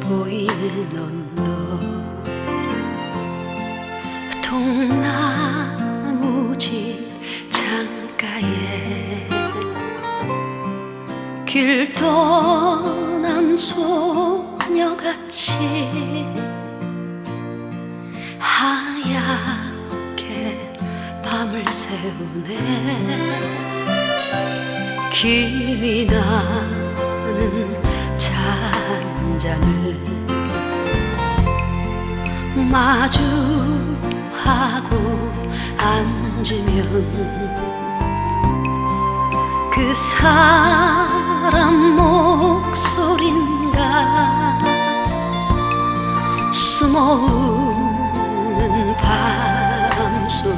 보이는 언덕 통나무집 창가에 길 떠난 소녀같이 하얗게 밤을 새우네. 김이 나는 잔잔을 마주하고 앉으면 그 사람 목소린가 숨어우는 바람소리